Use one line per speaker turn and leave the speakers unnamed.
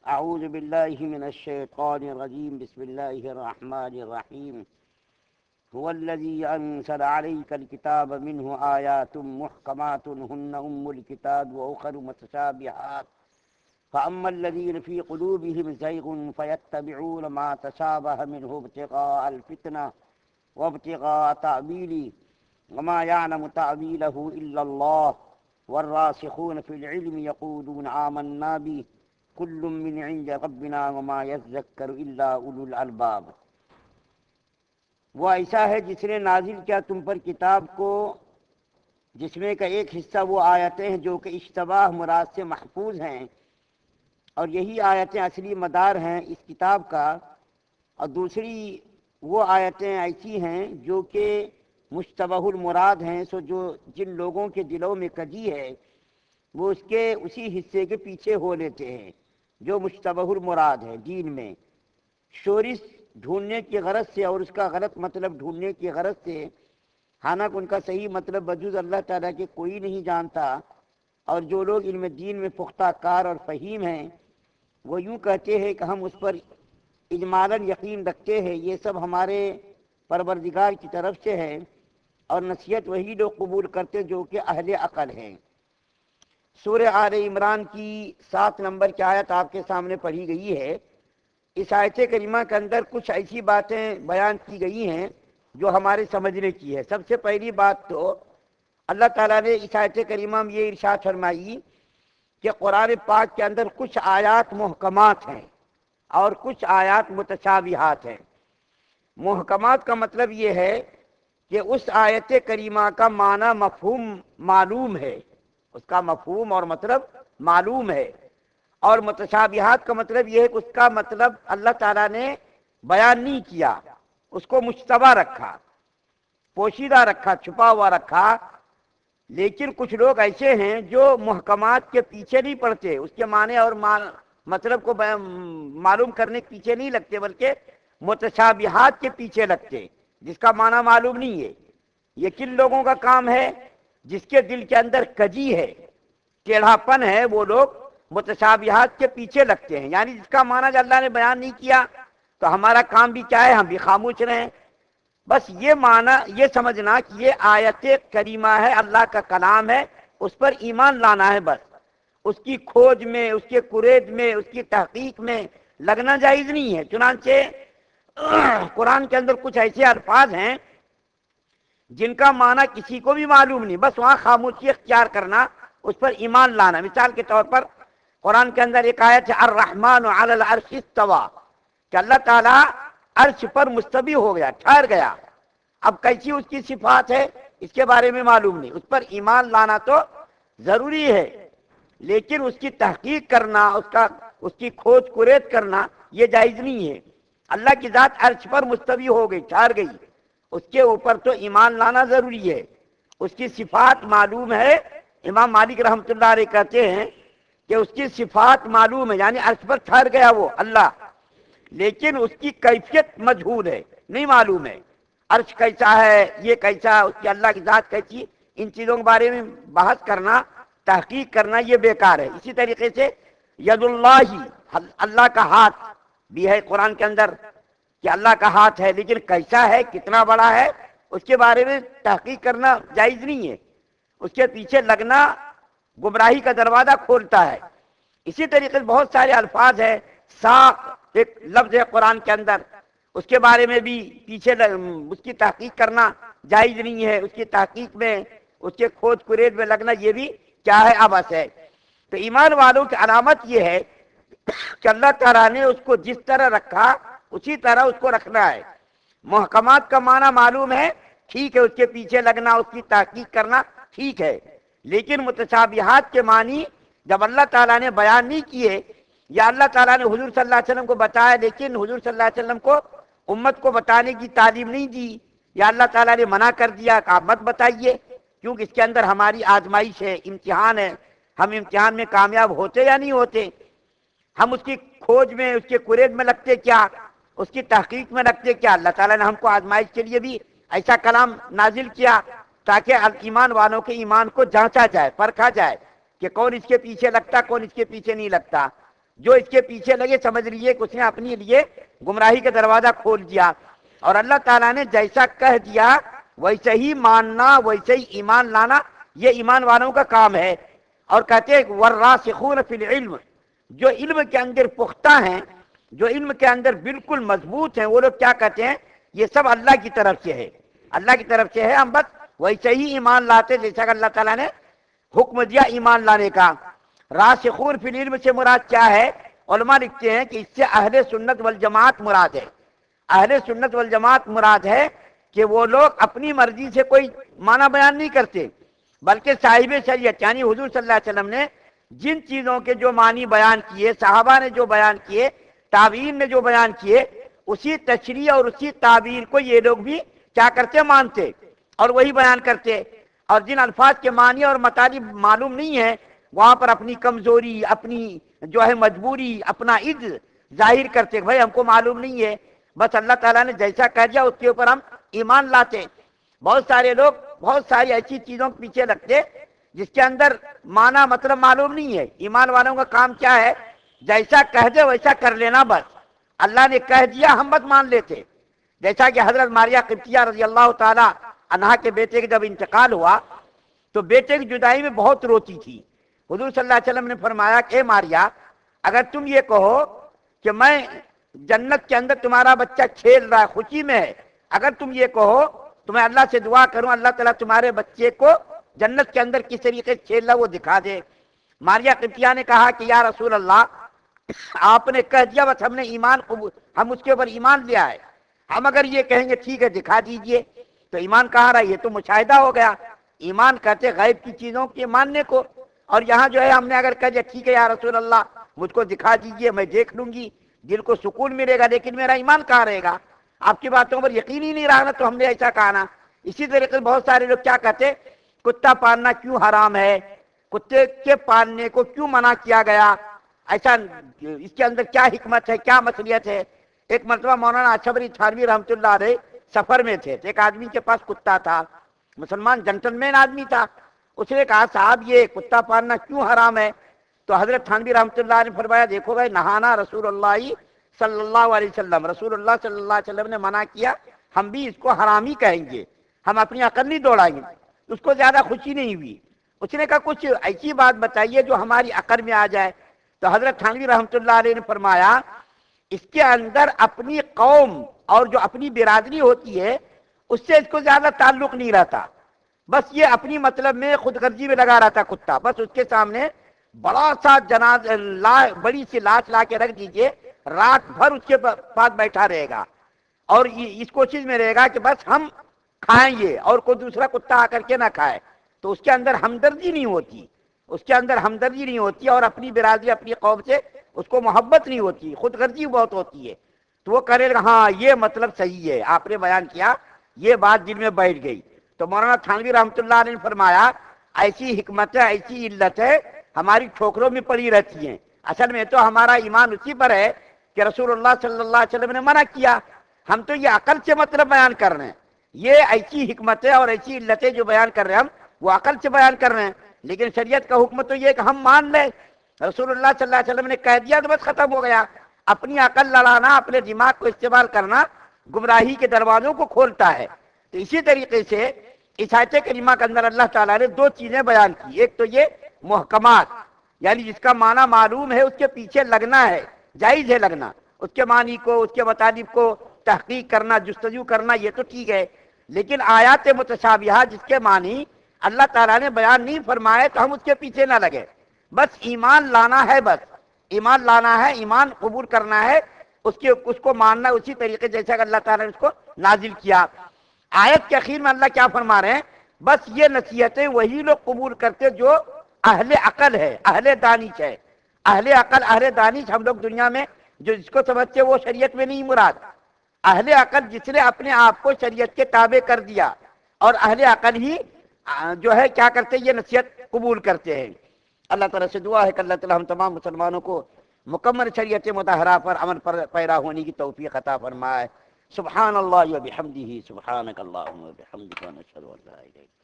أعوذ بالله من الشيطان الرجيم بسم الله الرحمن الرحيم هو الذي أنزل عليك الكتاب منه آيات محكمات هن أم الكتاب وأخر متشابهات فأما الذين في قلوبهم زيغ فيتبعون ما تشابه منه ابتغاء الفتنة وابتغاء تأويله وما يعلم تأويله إلا الله والراسخون في العلم يقولون آمنا به كل من عند ربنا وما يذكر إلا أولو الألباب۔ وہ ایسا ہے جس نے نازل کیا تم پر کتاب کو جس میں کا ایک حصہ وہ آیتیں ہیں جو کہ اشتباہ مراد سے محفوظ ہیں، اور یہی آیتیں اصلی مدار ہیں اس کتاب کا، اور دوسری وہ آیتیں ایسی ہیں جو کہ مشتبہ المراد ہیں، سو جو جن لوگوں کے دلوں میں کجی ہے وہ اس کے اسی حصے کے پیچھے ہو لیتے ہیں جو مشتبہ المراد ہے دین میں، شورش ڈھونڈنے کی غرض سے اور اس کا غلط مطلب ڈھونڈنے کی غرض سے، حالانکہ ان کا صحیح مطلب بجز اللہ تعالیٰ کے کوئی نہیں جانتا۔ اور جو لوگ علم دین میں پختہ کار اور فہیم ہیں وہ یوں کہتے ہیں کہ ہم اس پر اجمالاً یقین رکھتے ہیں، یہ سب ہمارے پروردگار کی طرف سے ہے، اور نصیحت وہی لوگ قبول کرتے جو کہ اہل عقل ہیں۔ سورہ آل عمران کی 7 نمبر کی آیت آپ کے سامنے پڑھی گئی ہے۔ اس آیت کریمہ کے اندر کچھ ایسی باتیں بیان کی گئی ہیں جو ہمارے سمجھنے کی ہے۔ سب سے پہلی بات تو اللہ تعالیٰ نے اس آیت کریمہ میں یہ ارشاد فرمائی کہ قرآن پاک کے اندر کچھ آیات محکمات ہیں اور کچھ آیات متشابہات ہیں۔ محکمات کا مطلب یہ ہے کہ اس آیت کریمہ کا معنی مفہوم معلوم ہے، اس کا مفہوم اور مطلب معلوم ہے، اور متشابہات کا مطلب یہ ہے کہ اس کا مطلب اللہ تعالیٰ نے بیان نہیں کیا، اس کو مشتبہ رکھا، پوشیدہ رکھا، چھپا ہوا رکھا۔ لیکن کچھ لوگ ایسے ہیں جو محکمات کے پیچھے نہیں پڑتے، اس کے معنی اور مطلب کو معلوم کرنے کے پیچھے نہیں لگتے، بلکہ متشابہات کے پیچھے لگتے جس کا معنی معلوم نہیں ہے۔ یہ کن لوگوں کا کام ہے؟ جس کے دل کے اندر کجی ہے، ٹیڑھاپن ہے، وہ لوگ متشابہات کے پیچھے لگتے ہیں، یعنی جس کا معنی جو اللہ نے بیان نہیں کیا تو ہمارا کام بھی کیا ہے، ہم بھی خاموش رہیں۔ بس یہ معنی، یہ سمجھنا کہ یہ آیت کریمہ ہے، اللہ کا کلام ہے، اس پر ایمان لانا ہے، بس اس کی کھوج میں، اس کے قرید میں، اس کی تحقیق میں لگنا جائز نہیں ہے۔ چنانچہ قرآن کے اندر کچھ ایسے الفاظ ہیں جن کا معنی کسی کو بھی معلوم نہیں، بس وہاں خاموشی اختیار کرنا، اس پر ایمان لانا۔ مثال کے طور پر قرآن کے اندر ایک آیت ہے الرحمن علی العرش استویٰ، کہ اللہ تعالیٰ عرش پر مستوی ہو گیا، ٹھہر گیا۔ اب کیسی اس کی صفات ہے اس کے بارے میں معلوم نہیں، اس پر ایمان لانا تو ضروری ہے، لیکن اس کی تحقیق کرنا، اس کی کھوج کرید کرنا یہ جائز نہیں ہے۔ اللہ کی ذات عرش پر مستوی ہو گئی، ٹھہر گئی، اس کے اوپر تو ایمان لانا ضروری ہے۔ اس کی صفات معلوم ہے، امام مالک رحمۃ اللہ علیہ کہتے ہیں کہ اس کی صفات معلوم ہے، یعنی عرش پر ٹھہر گیا وہ اللہ، لیکن اس کی کیفیت مجہول ہے، نہیں معلوم ہے۔ عرش کیسا ہے، یہ کیسا، اس کی اللہ کی ذات کیسی، ان چیزوں کے بارے میں بحث کرنا، تحقیق کرنا یہ بیکار ہے۔ اسی طریقے سے ید اللہ، اللہ کا ہاتھ بھی ہے قرآن کے اندر کہ اللہ کا ہاتھ ہے، لیکن کیسا ہے، کتنا بڑا ہے، اس کے بارے میں تحقیق کرنا جائز نہیں ہے۔ اس کے پیچھے لگنا گمراہی کا دروازہ کھولتا ہے۔ اسی طریقے سے بہت سارے الفاظ ہیں، ساق ایک لفظ ہے قرآن کے اندر، اس کے بارے میں بھی پیچھے اس کی تحقیق کرنا جائز نہیں ہے، اس کی تحقیق میں، اس کے کھوج کرید میں لگنا یہ بھی کیا ہے، عبث ہے۔ تو ایمان والوں کی علامت یہ ہے کہ اللہ تعالیٰ نے اس کو جس طرح رکھا اسی طرح اس کو رکھنا ہے۔ محکمات کا معنی معلوم ہے، ٹھیک ہے، اس کے پیچھے لگنا، اس کی تحقیق کرنا ٹھیک ہے، لیکن متشابہات کے معنی جب اللہ تعالیٰ نے بیان نہیں کیے، یا اللہ تعالیٰ نے حضور صلی اللہ علیہ وسلم کو بتایا لیکن حضور صلی اللہ علیہ وسلم کو امت کو بتانے کی تعلیم نہیں دی، یا اللہ تعالیٰ نے منع کر دیا کہ آپ مت بتائیے کیونکہ اس کے اندر ہماری آزمائش ہے، امتحان ہے، ہم امتحان میں کامیاب ہوتے یا نہیں ہوتے، ہم اس کی کھوج میں، اس کے قرید میں لگتے کیا، اس کی تحقیق میں لگتے کیا۔ اللہ تعالیٰ نے ہم کو آزمائش کے لیے بھی ایسا کلام نازل کیا تاکہ ایمان والوں کے ایمان کو جانچا جائے، پرکھا جائے کہ کون اس کے پیچھے لگتا، کون اس کے پیچھے نہیں لگتا۔ جو اس کے پیچھے لگے سمجھ لیجیے کہ اس نے اپنے لیے گمراہی کا دروازہ کھول دیا. اور اللہ تعالیٰ نے جیسا کہہ دیا ویسے ہی ماننا، ویسے ہی ایمان لانا، یہ ایمان والوں کا کام ہے. اور کہتے ہیں والراسخون فی العلم، جو علم کے اندر پختہ ہیں، جو علم کے اندر بالکل مضبوط ہیں، وہ لوگ کیا کہتے ہیں؟ یہ سب اللہ کی طرف سے ہے، اللہ کی طرف سے ہے، ہم بس ویسے ہی ایمان لاتے جیسا کہ اللہ تعالیٰ نے حکم دیا ایمان لانے کا. راسخون فی العلم سے مراد کیا ہے؟ علماء لکھتے ہیں کہ اس سے اہل سنت والجماعت مراد ہے. اہل سنت والجماعت مراد ہے کہ وہ لوگ اپنی مرضی سے کوئی معنی بیان نہیں کرتے، بلکہ صاحب شریعت یعنی حضور صلی اللہ علیہ وسلم نے جن چیزوں کے جو معنی بیان کیے، صحابہ نے جو بیان کیے، تابعین نے جو بیان کیے، اسی تشریح اور اسی تعبیر کو یہ لوگ بھی کیا کرتے؟ مانتے اور وہی بیان کرتے. اور جن الفاظ کے معنی اور مطالب معلوم نہیں ہے، وہاں پر اپنی کمزوری، اپنی جو ہے مجبوری، اپنا عجز ظاہر کرتے. بھائی ہم کو معلوم نہیں ہے، بس اللہ تعالیٰ نے جیسا کہہ دیا اس کے اوپر ہم ایمان لاتے. بہت سارے لوگ بہت ساری ایسی چیزوں کے پیچھے لگتے جس کے اندر معنی مطلب معلوم نہیں ہے. ایمان والوں کا کام کیا ہے؟ جیسا کہہ دے ویسا کر لینا، بس اللہ نے کہہ دیا ہم بس مان لیتے. جیسا کہ حضرت ماریہ قبطیہ رضی اللہ تعالی عنہا کے بیٹے کے جب انتقال ہوا تو بیٹے کی جدائی میں بہت روتی تھی. حضور صلی اللہ علیہ وسلم نے فرمایا کہ اے ماریہ، اگر تم یہ کہو کہ میں جنت کے اندر تمہارا بچہ کھیل رہا ہے، خوشی میں ہے، اگر تم یہ کہو تو میں اللہ سے دعا کروں اللہ تعالیٰ تمہارے بچے کو جنت کے اندر کس طریقے سے کھیل رہا وہ دکھا دے. ماریہ قبطیہ نے کہا کہ یا رسول اللہ، آپ نے کہہ دیا، بس ہم نے ایمان قبول، ہم اس کے اوپر ایمان لیا ہے. ہم اگر یہ کہیں گے ٹھیک ہے دکھا دیجئے تو ایمان کہاں رہا؟ یہ تو مشاہدہ ہو گیا. ایمان کہتے غیب کی چیزوں کے ماننے کو، اور یہاں جو ہے ہم نے اگر کہہ دیا ٹھیک ہے یا رسول اللہ مجھ کو دکھا دیجئے، میں دیکھ لوں گی، دل کو سکون ملے گا، لیکن میرا ایمان کہاں رہے گا؟ آپ کی باتوں پر یقین ہی نہیں رہا نا، تو ہم نے ایسا کہا نا. اسی طریقے سے بہت سارے لوگ کیا کہتے؟ کتا پالنا کیوں حرام ہے؟ کتے کے پالنے کو کیوں منع کیا گیا؟ ایسا اس کے اندر کیا حکمت ہے، کیا مصلحت ہے؟ ایک مرتبہ مولانا اشرف علی تھانوی رحمۃ اللہ علیہ سفر میں تھے، ایک آدمی کے پاس کتا تھا، مسلمان جنٹل مین آدمی تھا. اس نے کہا صاحب یہ کتا پالنا کیوں حرام ہے؟ تو حضرت تھانوی رحمۃ اللہ نے فرمایا دیکھو بھائی، نہانا رسول اللہ صلی اللہ علیہ وسلم، رسول اللہ صلی اللہ علیہ وسلم نے منع کیا، ہم بھی اس کو حرام ہی کہیں گے، ہم اپنی عقل نہیں دوڑائیں گے. اس کو زیادہ خوشی نہیں ہوئی. اس نے کہا کچھ ایسی بات بتائیے جو ہماری عقل میں آ جائے. تو حضرت تھانوی رحمۃ اللہ علیہ نے فرمایا اس کے اندر اپنی قوم اور جو اپنی برادری ہوتی ہے اس سے اس کو زیادہ تعلق نہیں رہتا، بس یہ اپنی مطلب میں خود غرضی میں لگا رہتا کتا. بس اس کے سامنے بڑا سا بڑی سی لاش لا کے رکھ دیجئے، رات بھر اس کے پاس بیٹھا رہے گا اور اس کوشش میں رہے گا کہ بس ہم کھائیں گے اور کوئی دوسرا کتا آ کر کے نہ کھائے. تو اس کے اندر ہمدردی نہیں ہوتی، اس کے اندر ہمدردی نہیں ہوتی، اور اپنی برادری اپنی قوم سے اس کو محبت نہیں ہوتی، خود غرضی بہت ہوتی ہے. تو وہ کرے گا ہاں یہ مطلب صحیح ہے، آپ نے بیان کیا، یہ بات دل میں بیٹھ گئی. تو مولانا تھانوی رحمۃ اللہ علیہ نے فرمایا ایسی حکمت ہے، ایسی علت ہے ہماری ٹھوکروں میں پڑی رہتی ہیں. اصل میں تو ہمارا ایمان اسی پر ہے کہ رسول اللہ صلی اللہ علیہ وسلم نے منع کیا، ہم تو یہ عقل سے مطلب بیان کر رہے ہیں. یہ ایسی حکمتیں اور ایسی علتیں جو بیان کر رہے ہیں ہم وہ عقل سے بیان کر رہے ہیں. لیکن شریعت کا حکم تو یہ کہ ہم مان لیں، رسول اللہ صلی اللہ علیہ وسلم نے کہہ دیا تو بس ختم ہو گیا. اپنی عقل لڑانا، اپنے دماغ کو استعمال کرنا گمراہی کے دروازوں کو کھولتا ہے. تو اسی طریقے سے اس آیت کریمہ کے اندر اللہ تعالیٰ نے دو چیزیں بیان کی. ایک تو یہ محکمات، یعنی جس کا معنی معلوم ہے اس کے پیچھے لگنا ہے، جائز ہے لگنا، اس کے معنی کو، اس کے مطالب کو تحقیق کرنا، جستجو کرنا، یہ تو ٹھیک ہے. لیکن آیات متشابہہ جس کے معنی اللہ تعالیٰ نے بیان نہیں فرمائے تو ہم اس کے پیچھے نہ لگے، بس ایمان لانا ہے، بس ایمان لانا ہے، ایمان قبول کرنا ہے، اس کو ماننا اسی طریقے جیسا کہ اللہ تعالیٰ نے اس کو نازل کیا. آیت کے اخیر میں اللہ کیا فرما رہے ہیں؟ بس یہ نصیحتیں وہی لوگ قبول کرتے جو اہل عقل ہے، اہل دانش ہے. اہل عقل، اہل دانش ہم لوگ دنیا میں جو جس کو سمجھتے وہ شریعت میں نہیں مراد. اہل عقل جس نے اپنے آپ کو شریعت کے تابع کر دیا، اور اہل عقل ہی جو ہے کیا کرتے یہ نصیحت قبول کرتے ہیں. اللہ تعالیٰ سے دعا ہے کہ اللہ تعالیٰ ہم تمام مسلمانوں کو مکمل شریعت مطہرہ پر عمل پر پیرا ہونے کی توفیق عطا فرمائے. سبحان اللہ و بحمدہ، سبحانک اللہم و بحمدک، ونشہد ان لا الہ الا انت